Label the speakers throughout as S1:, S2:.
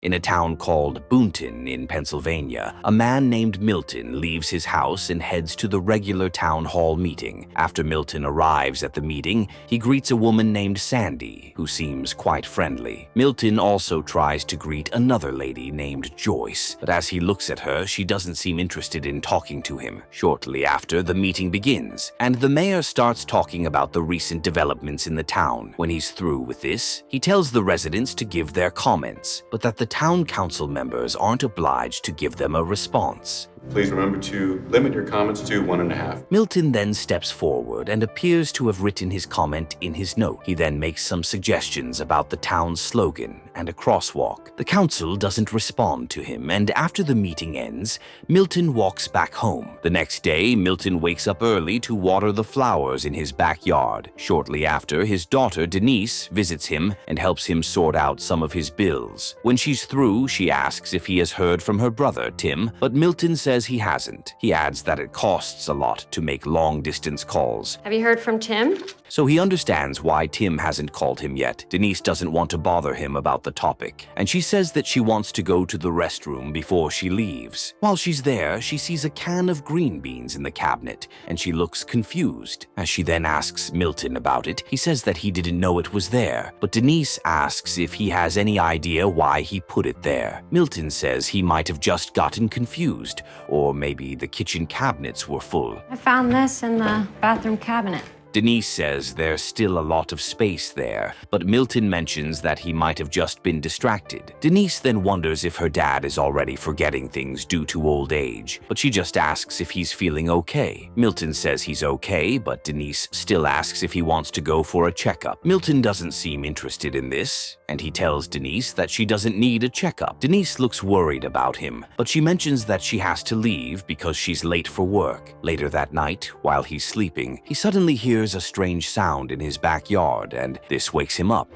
S1: In a town called Boonton in Pennsylvania, a man named Milton leaves his house and heads to the regular town hall meeting. After Milton arrives at the meeting, he greets a woman named Sandy, who seems quite friendly. Milton also tries to greet another lady named Joyce, but as he looks at her, she doesn't seem interested in talking to him. Shortly after, the meeting begins, and the mayor starts talking about the recent developments in the town. When he's through with this, he tells the residents to give their comments, but that the town council members aren't obliged to give them a response.
S2: Please remember to limit your comments to 1.5.
S1: Milton then steps forward and appears to have written his comment in his note. He then makes some suggestions about the town's slogan and a crosswalk. The council doesn't respond to him, and after the meeting ends, Milton walks back home. The next day, Milton wakes up early to water the flowers in his backyard. Shortly after, his daughter Denise visits him and helps him sort out some of his bills. When she's through, she asks if he has heard from her brother, Tim, but Milton says he hasn't. He adds that it costs a lot to make long-distance calls.
S3: Have you heard from Tim?
S1: So he understands why Tim hasn't called him yet. Denise doesn't want to bother him about the topic, and she says that she wants to go to the restroom before she leaves. While she's there, she sees a can of green beans in the cabinet, and she looks confused. As she then asks Milton about it, he says that he didn't know it was there, but Denise asks if he has any idea why he put it there. Milton says he might have just gotten confused, or maybe the kitchen cabinets were full.
S3: I found this in the bathroom cabinet.
S1: Denise says there's still a lot of space there, but Milton mentions that he might have just been distracted. Denise then wonders if her dad is already forgetting things due to old age, but she just asks if he's feeling okay. Milton says he's okay, but Denise still asks if he wants to go for a checkup. Milton doesn't seem interested in this, and he tells Denise that she doesn't need a checkup. Denise looks worried about him, but she mentions that she has to leave because she's late for work. Later that night, while he's sleeping, he suddenly hears a strange sound in his backyard, and this wakes him up.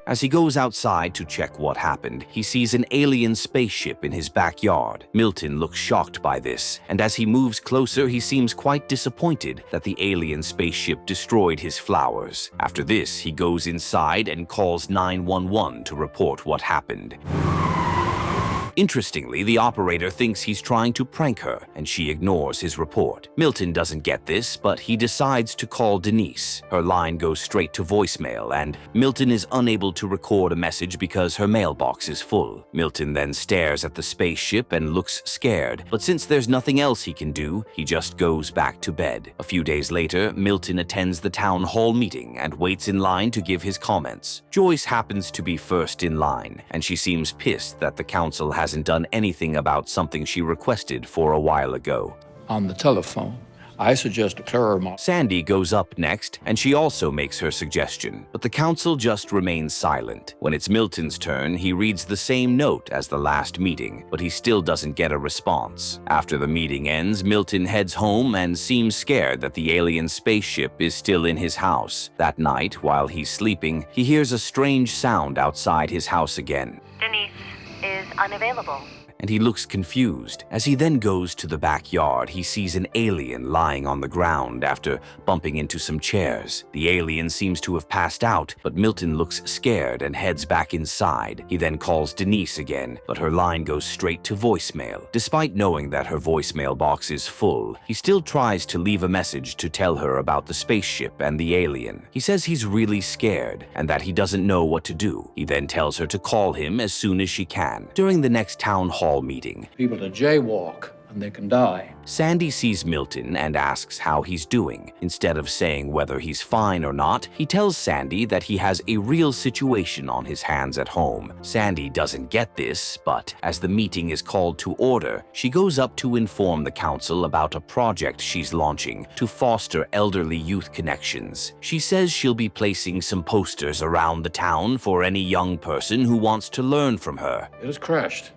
S1: As he goes outside to check what happened, he sees an alien spaceship in his backyard. Milton looks shocked by this, and as he moves closer, he seems quite disappointed that the alien spaceship destroyed his flowers. After this, he goes inside and calls 911 to report what happened. Interestingly, the operator thinks he's trying to prank her, and she ignores his report. Milton doesn't get this, but he decides to call Denise. Her line goes straight to voicemail, and Milton is unable to record a message because her mailbox is full. Milton then stares at the spaceship and looks scared, but since there's nothing else he can do, he just goes back to bed. A few days later, Milton attends the town hall meeting and waits in line to give his comments. Joyce happens to be first in line, and she seems pissed that the council hasn't done anything about something she requested for a while ago.
S4: On the telephone, I suggest a clearer.
S1: Sandy goes up next, and she also makes her suggestion, but the council just remains silent. When it's Milton's turn, he reads the same note as the last meeting, but he still doesn't get a response. After the meeting ends, Milton heads home and seems scared that the alien spaceship is still in his house. That night, while he's sleeping, he hears a strange sound outside his house again.
S5: Denise is unavailable.
S1: And he looks confused. As he then goes to the backyard, he sees an alien lying on the ground after bumping into some chairs. The alien seems to have passed out, but Milton looks scared and heads back inside. He then calls Denise again, but her line goes straight to voicemail. Despite knowing that her voicemail box is full, he still tries to leave a message to tell her about the spaceship and the alien. He says he's really scared and that he doesn't know what to do. He then tells her to call him as soon as she can. During the next town hall meeting,
S4: People to jaywalk and they can die.
S1: Sandy sees Milton and asks how he's doing. Instead of saying whether he's fine or not, he tells Sandy that he has a real situation on his hands at home. Sandy doesn't get this, but as the meeting is called to order, she goes up to inform the council about a project she's launching to foster elderly youth connections. She says she'll be placing some posters around the town for any young person who wants to learn from her.
S4: It has crashed.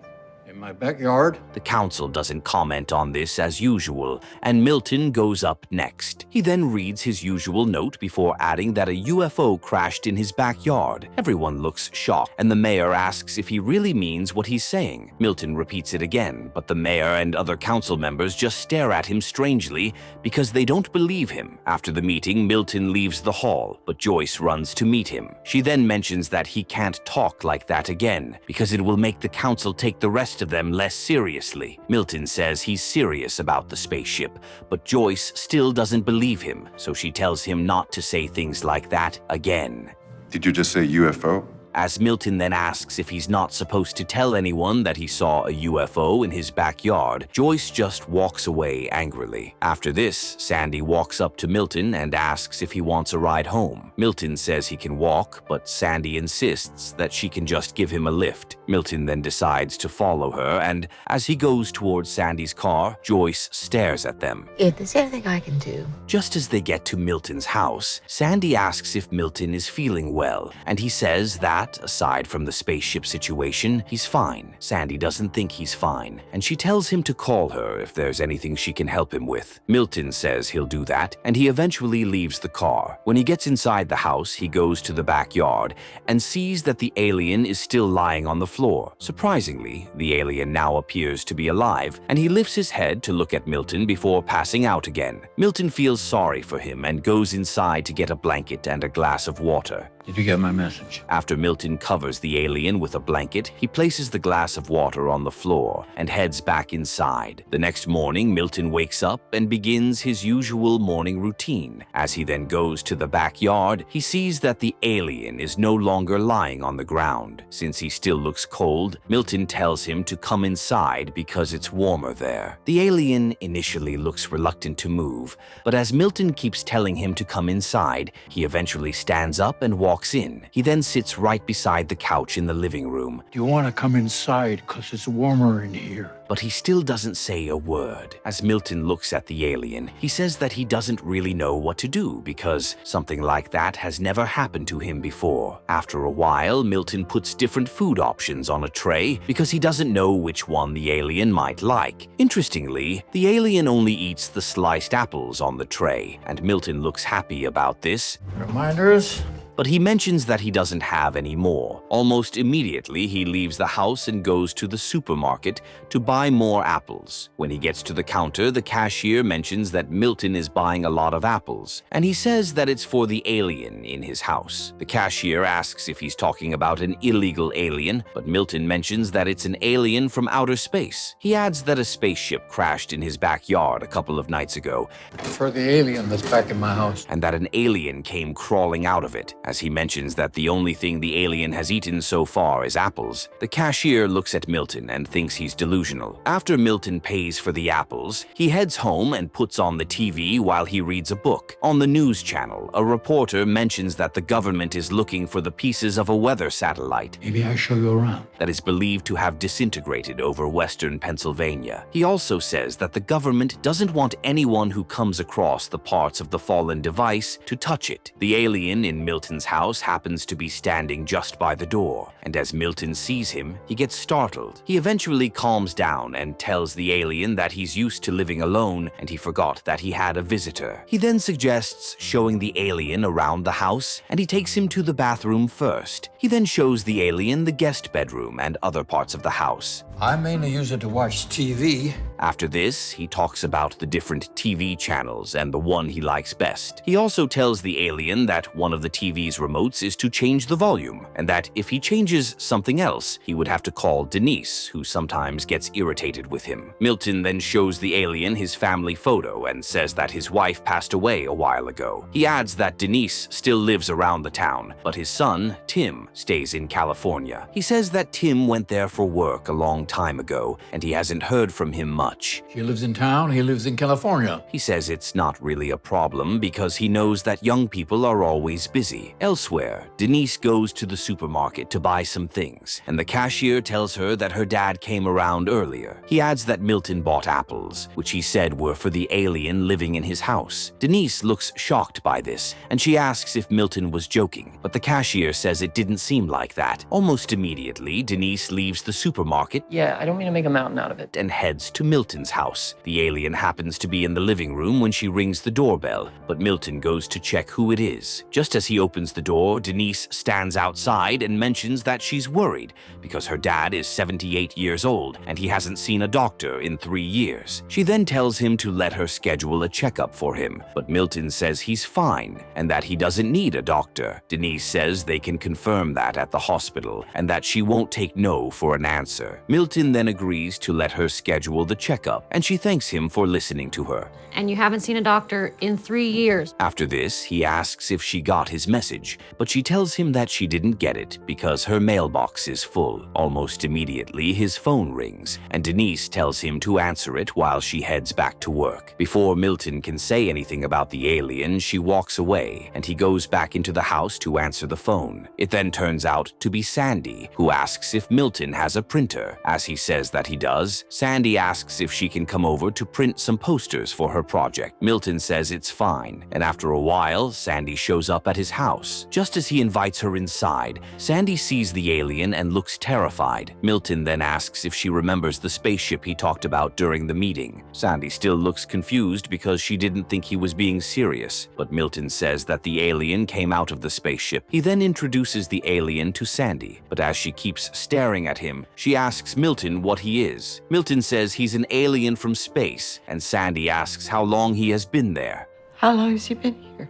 S4: In my backyard?
S1: The council doesn't comment on this as usual, and Milton goes up next. He then reads his usual note before adding that a UFO crashed in his backyard. Everyone looks shocked, and the mayor asks if he really means what he's saying. Milton repeats it again, but the mayor and other council members just stare at him strangely because they don't believe him. After the meeting, Milton leaves the hall, but Joyce runs to meet him. She then mentions that he can't talk like that again because it will make the council take the rest of them less seriously. Milton says he's serious about the spaceship, but Joyce still doesn't believe him, so she tells him not to say things like that again.
S2: Did you just say UFO?
S1: As Milton then asks if he's not supposed to tell anyone that he saw a UFO in his backyard, Joyce just walks away angrily. After this, Sandy walks up to Milton and asks if he wants a ride home. Milton says he can walk, but Sandy insists that she can just give him a lift. Milton then decides to follow her, and as he goes towards Sandy's car, Joyce stares at them.
S6: If there's anything I can do.
S1: Just as they get to Milton's house, Sandy asks if Milton is feeling well, and he says that, aside from the spaceship situation, he's fine. Sandy doesn't think he's fine, and she tells him to call her if there's anything she can help him with. Milton says he'll do that, and he eventually leaves the car. When he gets inside the house, he goes to the backyard and sees that the alien is still lying on the floor. Surprisingly, the alien now appears to be alive, and he lifts his head to look at Milton before passing out again. Milton feels sorry for him and goes inside to get a blanket and a glass of water.
S4: Did you get my message?
S1: After Milton covers the alien with a blanket, he places the glass of water on the floor and heads back inside. The next morning, Milton wakes up and begins his usual morning routine. As he then goes to the backyard, he sees that the alien is no longer lying on the ground. Since he still looks cold, Milton tells him to come inside because it's warmer there. The alien initially looks reluctant to move, but as Milton keeps telling him to come inside, he eventually stands up and walks in. He then sits right beside the couch in the living room.
S4: Do you want to come inside because it's warmer in here?
S1: But he still doesn't say a word. As Milton looks at the alien, he says that he doesn't really know what to do because something like that has never happened to him before. After a while, Milton puts different food options on a tray because he doesn't know which one the alien might like. Interestingly, the alien only eats the sliced apples on the tray, and Milton looks happy about this.
S4: Reminders?
S1: But he mentions that he doesn't have any more. Almost immediately, he leaves the house and goes to the supermarket to buy more apples. When he gets to the counter, the cashier mentions that Milton is buying a lot of apples, and he says that it's for the alien in his house. The cashier asks if he's talking about an illegal alien, but Milton mentions that it's an alien from outer space. He adds that a spaceship crashed in his backyard a couple of nights ago,
S4: For the alien that's back in my house.
S1: and that an alien came crawling out of it. As he mentions that the only thing the alien has eaten so far is apples, the cashier looks at Milton and thinks he's delusional. After Milton pays for the apples, he heads home and puts on the TV while he reads a book. On the news channel, a reporter mentions that the government is looking for the pieces of a weather satellite
S4: Maybe I show you around.
S1: that is believed to have disintegrated over western Pennsylvania. He also says that the government doesn't want anyone who comes across the parts of the fallen device to touch it. The alien in Milton's house happens to be standing just by the door, and as Milton sees him, he gets startled. He eventually calms down and tells the alien that he's used to living alone and he forgot that he had a visitor. He then suggests showing the alien around the house, and he takes him to the bathroom first. He then shows the alien the guest bedroom and other parts of the house.
S4: I mainly use it to watch TV.
S1: After this, he talks about the different TV channels and the one he likes best. He also tells the alien that one of the TV's remotes is to change the volume, and that if he changes something else, he would have to call Denise, who sometimes gets irritated with him. Milton then shows the alien his family photo and says that his wife passed away a while ago. He adds that Denise still lives around the town, but his son, Tim, stays in California. He says that Tim went there for work a long time ago, and he hasn't heard from him much much.
S4: She lives in town, he lives in California.
S1: He says it's not really a problem because he knows that young people are always busy. Elsewhere, Denise goes to the supermarket to buy some things, and the cashier tells her that her dad came around earlier. He adds that Milton bought apples, which he said were for the alien living in his house. Denise looks shocked by this, and she asks if Milton was joking, but the cashier says it didn't seem like that. Almost immediately, Denise leaves the supermarket
S6: Yeah, I don't mean to make a mountain out of it.
S1: and heads to Milton's house. The alien happens to be in the living room when she rings the doorbell, but Milton goes to check who it is. Just as he opens the door, Denise stands outside and mentions that she's worried because her dad is 78 years old and he hasn't seen a doctor in 3 years. She then tells him to let her schedule a checkup for him, but Milton says he's fine and that he doesn't need a doctor. Denise says they can confirm that at the hospital and that she won't take no for an answer. Milton then agrees to let her schedule the checkup, and she thanks him for listening to her.
S3: And you haven't seen a doctor in 3 years.
S1: After this, he asks if she got his message, but she tells him that she didn't get it because her mailbox is full. Almost immediately, his phone rings, and Denise tells him to answer it while she heads back to work. Before Milton can say anything about the alien, she walks away, and he goes back into the house to answer the phone. It then turns out to be Sandy, who asks if Milton has a printer. As he says that he does, Sandy asks if she can come over to print some posters for her project. Milton says it's fine, and after a while, Sandy shows up at his house. Just as he invites her inside, Sandy sees the alien and looks terrified. Milton then asks if she remembers the spaceship he talked about during the meeting. Sandy still looks confused because she didn't think he was being serious, but Milton says that the alien came out of the spaceship. He then introduces the alien to Sandy, but as she keeps staring at him, she asks Milton what he is. Milton says he's an alien from space, and Sandy asks how long he has been there.
S6: How long has he been here?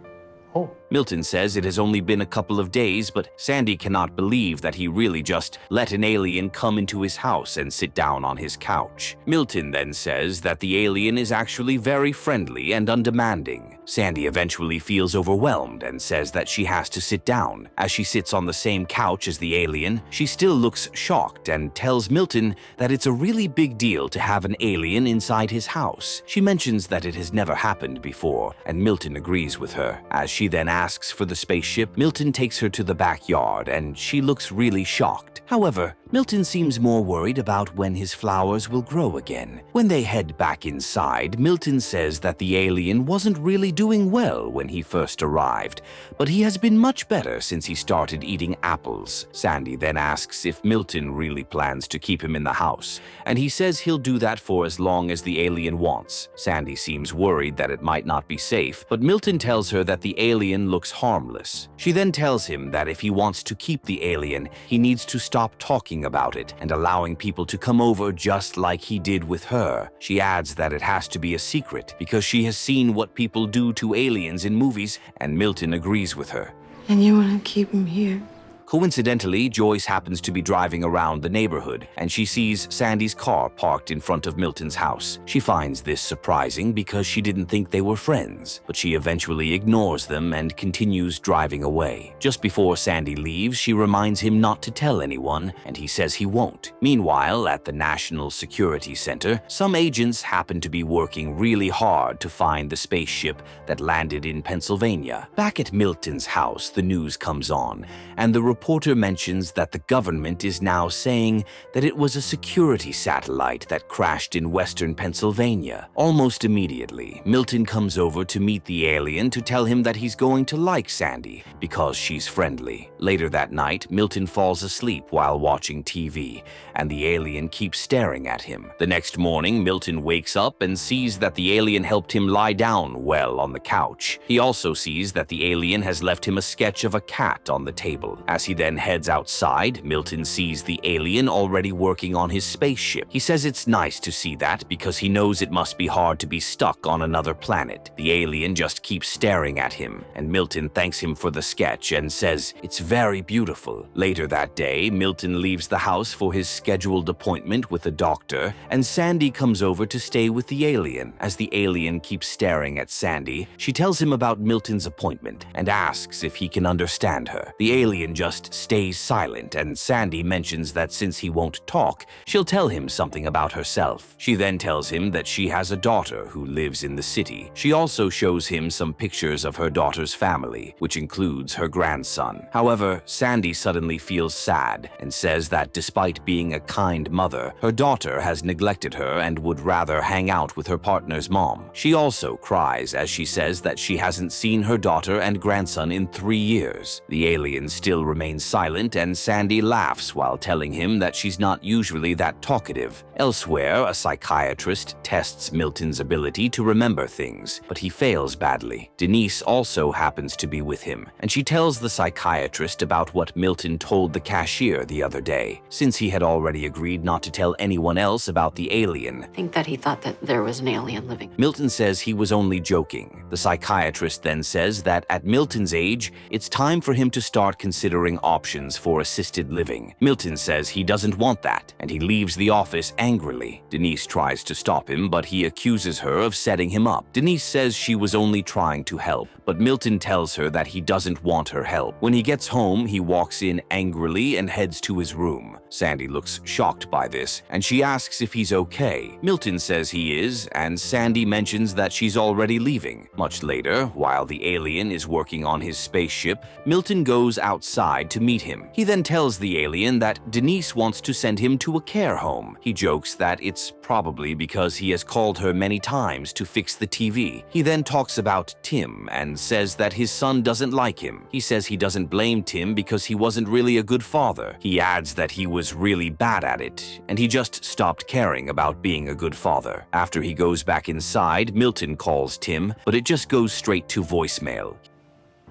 S4: Oh,
S1: Milton says it has only been a couple of days, but Sandy cannot believe that he really just let an alien come into his house and sit down on his couch. Milton then says that the alien is actually very friendly and undemanding. Sandy eventually feels overwhelmed and says that she has to sit down. As she sits on the same couch as the alien, she still looks shocked and tells Milton that it's a really big deal to have an alien inside his house. She mentions that it has never happened before, and Milton agrees with her. As she then asks for the spaceship, Milton takes her to the backyard and she looks really shocked. However, Milton seems more worried about when his flowers will grow again. When they head back inside, Milton says that the alien wasn't really doing well when he first arrived, but he has been much better since he started eating apples. Sandy then asks if Milton really plans to keep him in the house, and he says he'll do that for as long as the alien wants. Sandy seems worried that it might not be safe, but Milton tells her that the alien looks harmless. She then tells him that if he wants to keep the alien, he needs to stop talking about it and allowing people to come over just like he did with her. She adds that it has to be a secret because she has seen what people do to aliens in movies, and Milton agrees with her.
S6: And you want to keep him here?
S1: Coincidentally, Joyce happens to be driving around the neighborhood, and she sees Sandy's car parked in front of Milton's house. She finds this surprising because she didn't think they were friends, but she eventually ignores them and continues driving away. Just before Sandy leaves, she reminds him not to tell anyone, and he says he won't. Meanwhile, at the National Security Center, some agents happen to be working really hard to find the spaceship that landed in Pennsylvania. Back at Milton's house, the news comes on, and the reporter mentions that the government is now saying that it was a security satellite that crashed in western Pennsylvania. Almost immediately, Milton comes over to meet the alien to tell him that he's going to like Sandy because she's friendly. Later that night, Milton falls asleep while watching TV, and the alien keeps staring at him. The next morning, Milton wakes up and sees that the alien helped him lie down well on the couch. He also sees that the alien has left him a sketch of a cat on the table. As he then heads outside, Milton sees the alien already working on his spaceship. He says it's nice to see that because he knows it must be hard to be stuck on another planet. The alien just keeps staring at him, and Milton thanks him for the sketch and says it's very beautiful. Later that day, Milton leaves the house for his scheduled appointment with a doctor, and Sandy comes over to stay with the alien. As the alien keeps staring at Sandy, she tells him about Milton's appointment and asks if he can understand her. The alien just just stays silent, and Sandy mentions that since he won't talk, she'll tell him something about herself. She then tells him that she has a daughter who lives in the city. She also shows him some pictures of her daughter's family, which includes her grandson. However, Sandy suddenly feels sad and says that despite being a kind mother, her daughter has neglected her and would rather hang out with her partner's mom. She also cries as she says that she hasn't seen her daughter and grandson in 3 years. The alien still remains silent, and Sandy laughs while telling him that she's not usually that talkative. Elsewhere, a psychiatrist tests Milton's ability to remember things, but he fails badly. Denise also happens to be with him, and she tells the psychiatrist about what Milton told the cashier the other day, since he had already agreed not to tell anyone else about the alien.
S7: I think that he thought that there was an alien living.
S1: Milton says he was only joking. The psychiatrist then says that at Milton's age, it's time for him to start considering options for assisted living. Milton says he doesn't want that, and he leaves the office angrily. Denise tries to stop him, but he accuses her of setting him up. Denise says she was only trying to help, but Milton tells her that he doesn't want her help. When he gets home, he walks in angrily and heads to his room. Sandy looks shocked by this, and she asks if he's okay. Milton says he is, and Sandy mentions that she's already leaving. Much later, while the alien is working on his spaceship, Milton goes outside to meet him. He then tells the alien that Denise wants to send him to a care home. He jokes that it's probably because he has called her many times to fix the TV. He then talks about Tim and says that his son doesn't like him. He says he doesn't blame Tim because he wasn't really a good father. He adds that he was really bad at it, and he just stopped caring about being a good father. After he goes back inside, Milton calls Tim, but it just goes straight to voicemail.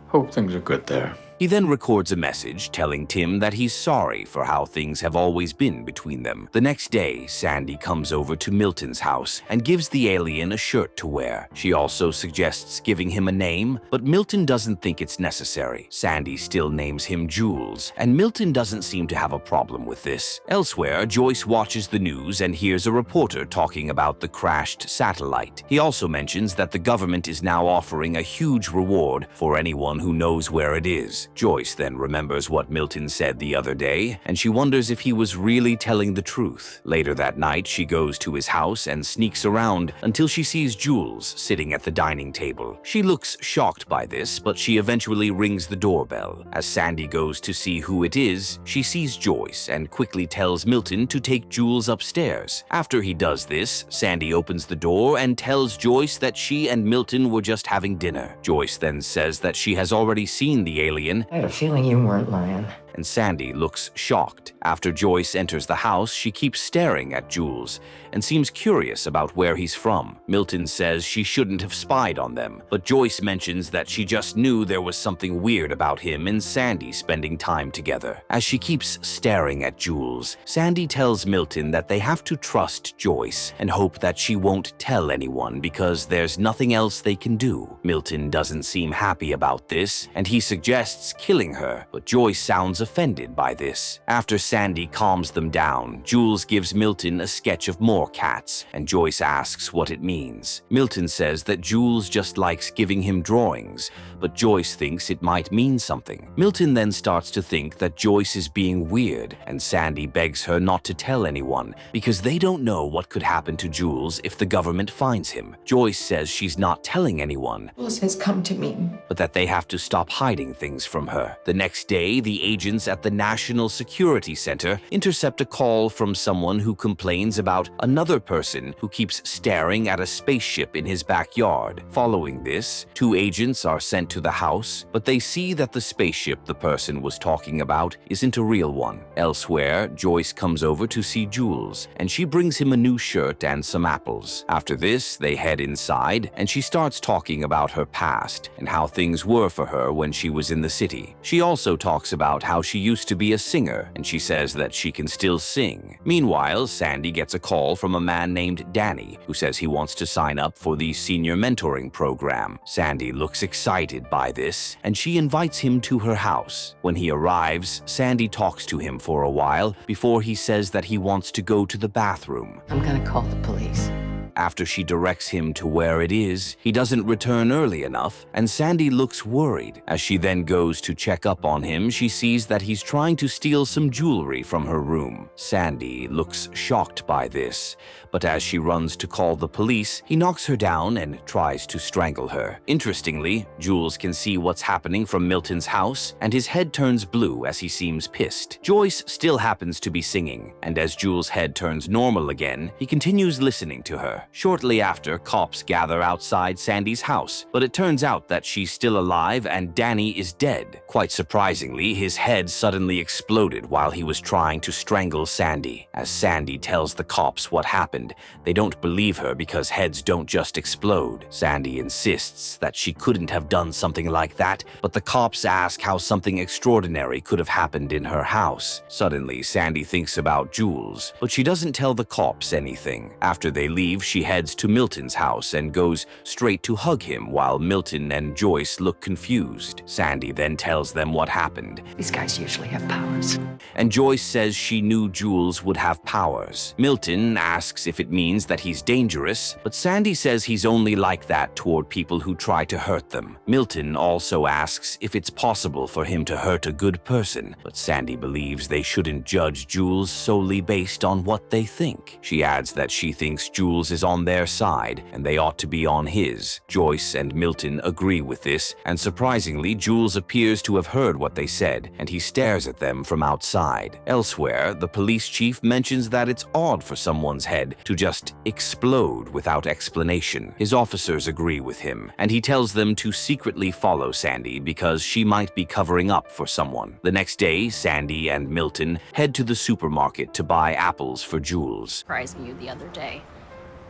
S4: Hope things are good there.
S1: He then records a message telling Tim that he's sorry for how things have always been between them. The next day, Sandy comes over to Milton's house and gives the alien a shirt to wear. She also suggests giving him a name, but Milton doesn't think it's necessary. Sandy still names him Jules, and Milton doesn't seem to have a problem with this. Elsewhere, Joyce watches the news and hears a reporter talking about the crashed satellite. He also mentions that the government is now offering a huge reward for anyone who knows where it is. Joyce then remembers what Milton said the other day, and she wonders if he was really telling the truth. Later that night, she goes to his house and sneaks around until she sees Jules sitting at the dining table. She looks shocked by this, but she eventually rings the doorbell. As Sandy goes to see who it is, she sees Joyce and quickly tells Milton to take Jules upstairs. After he does this, Sandy opens the door and tells Joyce that she and Milton were just having dinner. Joyce then says that she has already seen the alien,
S6: I had a feeling you weren't lying.
S1: and Sandy looks shocked. After Joyce enters the house, she keeps staring at Jules and seems curious about where he's from. Milton says she shouldn't have spied on them, but Joyce mentions that she just knew there was something weird about him and Sandy spending time together. As she keeps staring at Jules, Sandy tells Milton that they have to trust Joyce and hope that she won't tell anyone because there's nothing else they can do. Milton doesn't seem happy about this, and he suggests killing her, but Joyce sounds offended by this. After Sandy calms them down, Jules gives Milton a sketch of more cats, and Joyce asks what it means. Milton says that Jules just likes giving him drawings, but Joyce thinks it might mean something. Milton then starts to think that Joyce is being weird, and Sandy begs her not to tell anyone because they don't know what could happen to Jules if the government finds him. Joyce says she's not telling anyone,
S6: Jules has come to me.
S1: but that they have to stop hiding things from her. The next day, the agents at the National Security Center intercept a call from someone who complains about another person who keeps staring at a spaceship in his backyard. Following this, 2 agents are sent to the house, but they see that the spaceship the person was talking about isn't a real one. Elsewhere, Joyce comes over to see Jules, and she brings him a new shirt and some apples. After this, they head inside, and she starts talking about her past and how things were for her when she was in the city. She also talks about how she used to be a singer, and she says that she can still sing. Meanwhile, Sandy gets a call from a man named Danny, who says he wants to sign up for the senior mentoring program. Sandy looks excited by this, and she invites him to her house. When he arrives, Sandy talks to him for a while before he says that he wants to go to the bathroom.
S6: I'm gonna call the police.
S1: After she directs him to where it is, he doesn't return early enough, and Sandy looks worried. As she then goes to check up on him, she sees that he's trying to steal some jewelry from her room. Sandy looks shocked by this, but as she runs to call the police, he knocks her down and tries to strangle her. Interestingly, Jules can see what's happening from Milton's house, and his head turns blue as he seems pissed. Joyce still happens to be singing, and as Jules' head turns normal again, he continues listening to her. Shortly after, cops gather outside Sandy's house, but it turns out that she's still alive and Danny is dead. Quite surprisingly, his head suddenly exploded while he was trying to strangle Sandy. As Sandy tells the cops what happened, they don't believe her because heads don't just explode. Sandy insists that she couldn't have done something like that, but the cops ask how something extraordinary could have happened in her house. Suddenly, Sandy thinks about Jules, but she doesn't tell the cops anything. After they leave, she heads to Milton's house and goes straight to hug him while Milton and Joyce look confused. Sandy then tells them what happened.
S6: These guys usually have powers.
S1: And Joyce says she knew Jules would have powers. Milton asks if it means that he's dangerous, but Sandy says he's only like that toward people who try to hurt them. Milton also asks if it's possible for him to hurt a good person, but Sandy believes they shouldn't judge Jules solely based on what they think. She adds that she thinks Jules is on their side and they ought to be on his. Joyce and Milton agree with this, and surprisingly, Jules appears to have heard what they said, and he stares at them from outside. Elsewhere, the police chief mentions that it's odd for someone's head to just explode without explanation. His officers agree with him, and he tells them to secretly follow Sandy because she might be covering up for someone. The next day, Sandy and Milton head to the supermarket to buy apples for Jules.
S3: Surprising you the other day.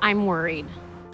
S3: I'm worried.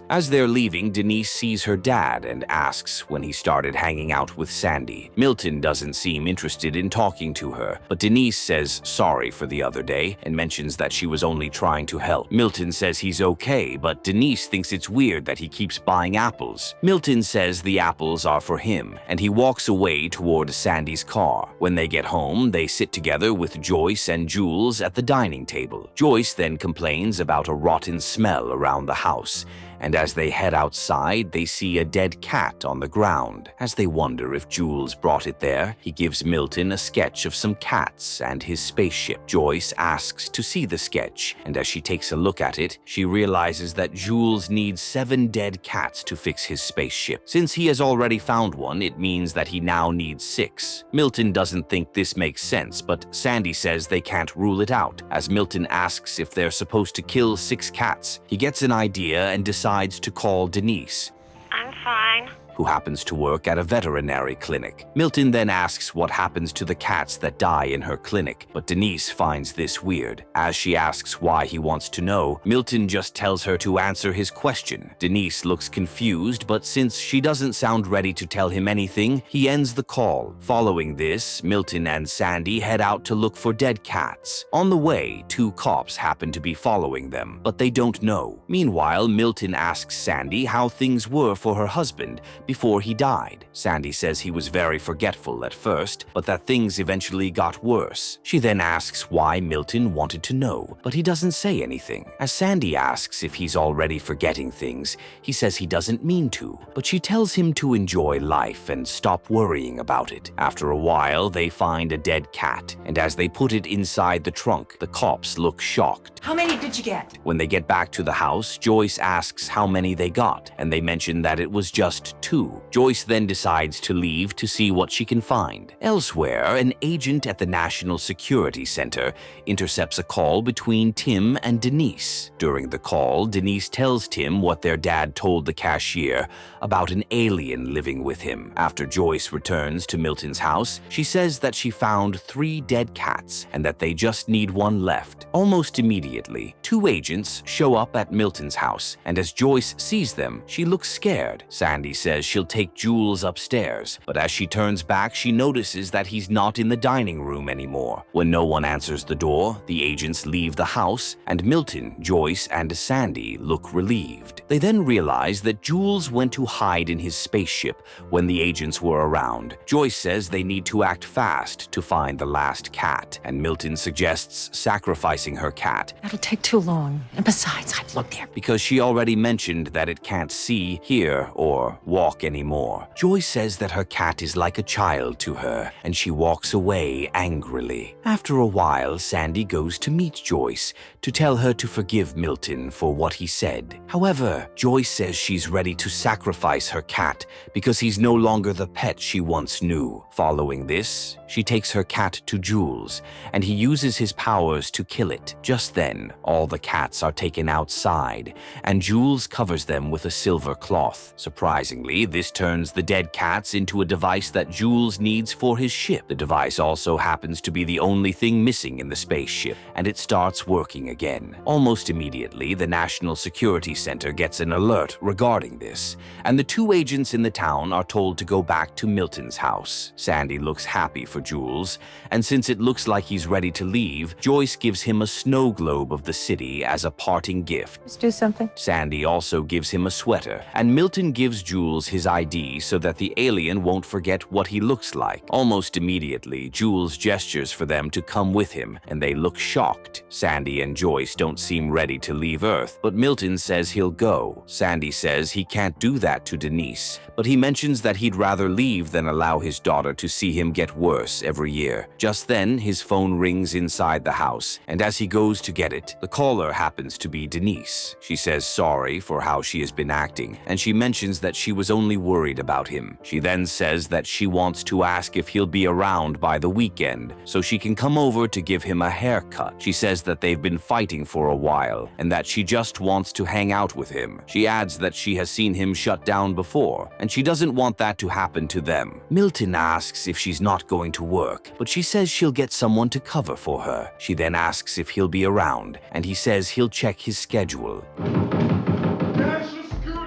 S1: As they're leaving, Denise sees her dad and asks when he started hanging out with Sandy. Milton doesn't seem interested in talking to her, but Denise says sorry for the other day and mentions that she was only trying to help. Milton says he's okay, but Denise thinks it's weird that he keeps buying apples. Milton says the apples are for him, and he walks away toward Sandy's car. When they get home, they sit together with Joyce and Jules at the dining table. Joyce then complains about a rotten smell around the house, and as they head outside, they see a dead cat on the ground. As they wonder if Jules brought it there, he gives Milton a sketch of some cats and his spaceship. Joyce asks to see the sketch, and as she takes a look at it, she realizes that Jules needs 7 dead cats to fix his spaceship. Since he has already found one, it means that he now needs 6. Milton doesn't think this makes sense, but Sandy says they can't rule it out. As Milton asks if they're supposed to kill 6 cats, he gets an idea and decides to call Denise,
S5: I'm fine.
S1: who happens to work at a veterinary clinic. Milton then asks what happens to the cats that die in her clinic, but Denise finds this weird. As she asks why he wants to know, Milton just tells her to answer his question. Denise looks confused, but since she doesn't sound ready to tell him anything, he ends the call. Following this, Milton and Sandy head out to look for dead cats. On the way, 2 cops happen to be following them, but they don't know. Meanwhile, Milton asks Sandy how things were for her husband before he died. Sandy says he was very forgetful at first, but that things eventually got worse. She then asks why Milton wanted to know, but he doesn't say anything. As Sandy asks if he's already forgetting things, he says he doesn't mean to, but she tells him to enjoy life and stop worrying about it. After a while, they find a dead cat, and as they put it inside the trunk, the cops look shocked.
S6: How many did you get?
S1: When they get back to the house, Joyce asks how many they got, and they mention that it was just 2. Joyce then decides to leave to see what she can find. Elsewhere, an agent at the National Security Center intercepts a call between Tim and Denise. During the call, Denise tells Tim what their dad told the cashier about an alien living with him. After Joyce returns to Milton's house, she says that she found 3 dead cats and that they just need 1 left. Almost immediately, 2 agents show up at Milton's house, and as Joyce sees them, she looks scared. Sandy says says she'll take Jules upstairs, but as she turns back, she notices that he's not in the dining room anymore. When no one answers the door, the agents leave the house, and Milton, Joyce, and Sandy look relieved. They then realize that Jules went to hide in his spaceship when the agents were around. Joyce says they need to act fast to find the last cat, and Milton suggests sacrificing her cat
S6: That'll take too long. And besides, I've looked there.
S1: because she already mentioned that it can't see, hear, or walk anymore. Joyce says that her cat is like a child to her, and she walks away angrily. After a while, Sandy goes to meet Joyce to tell her to forgive Milton for what he said. However, Joyce says she's ready to sacrifice her cat because he's no longer the pet she once knew. Following this, she takes her cat to Jules, and he uses his powers to kill it. Just then, all the cats are taken outside, and Jules covers them with a silver cloth. Surprisingly, this turns the dead cats into a device that Jules needs for his ship. The device also happens to be the only thing missing in the spaceship, and it starts working again. Almost immediately, the National Security Center gets an alert regarding this, and the two agents in the town are told to go back to Milton's house. Sandy looks happy for Jules, and since it looks like he's ready to leave, Joyce gives him a snow globe of the city as a parting gift.
S6: Let's do something.
S1: Sandy also gives him a sweater, and Milton gives Jules his ID so that the alien won't forget what he looks like. Almost immediately, Jules gestures for them to come with him, and they look shocked. Sandy and Joyce don't seem ready to leave Earth, but Milton says he'll go. Sandy says he can't do that to Denise, but he mentions that he'd rather leave than allow his daughter to see him get worse every year. Just then, his phone rings inside the house, and as he goes to get it, the caller happens to be Denise. She says sorry for how she has been acting, and she mentions that she was only worried about him. She then says that she wants to ask if he'll be around by the weekend, so she can come over to give him a haircut. She says that they've been fighting for a while, and that she just wants to hang out with him. She adds that she has seen him shut down before, and she doesn't want that to happen to them. Milton asks if she's not going to work, but she says she'll get someone to cover for her. She then asks if he'll be around, and he says he'll check his schedule.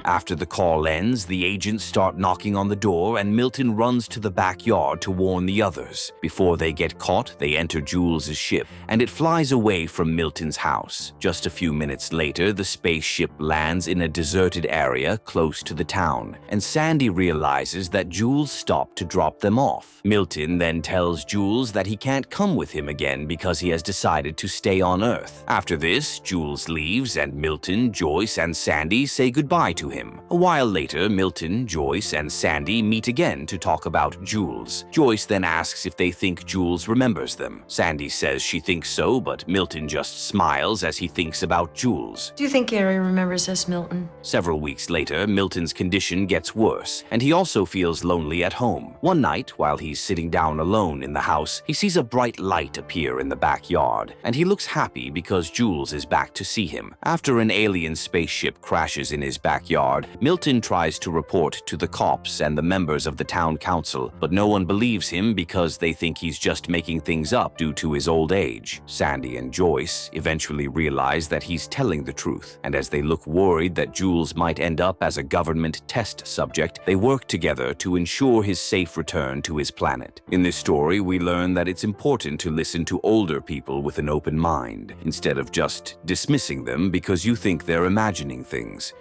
S1: After the call ends, the agents start knocking on the door, and Milton runs to the backyard to warn the others. Before they get caught, they enter Jules' ship, and it flies away from Milton's house. Just a few minutes later, the spaceship lands in a deserted area close to the town, and Sandy realizes that Jules stopped to drop them off. Milton then tells Jules that he can't come with him again because he has decided to stay on Earth. After this, Jules leaves, and Milton, Joyce, and Sandy say goodbye to him. A while later, Milton, Joyce, and Sandy meet again to talk about Jules. Joyce then asks if they think Jules remembers them. Sandy says she thinks so, but Milton just smiles as he thinks about Jules.
S6: Do you think Gary remembers us, Milton?
S1: Several weeks later, Milton's condition gets worse, and he also feels lonely at home. One night, while he's sitting down alone in the house, he sees a bright light appear in the backyard, and he looks happy because Jules is back to see him. After an alien spaceship crashes in his backyard, Milton tries to report to the cops and the members of the town council, but no one believes him because they think he's just making things up due to his old age. Sandy and Joyce eventually realize that he's telling the truth, and as they look worried that Jules might end up as a government test subject, they work together to ensure his safe return to his planet. In this story, we learn that it's important to listen to older people with an open mind, instead of just dismissing them because you think they're imagining things.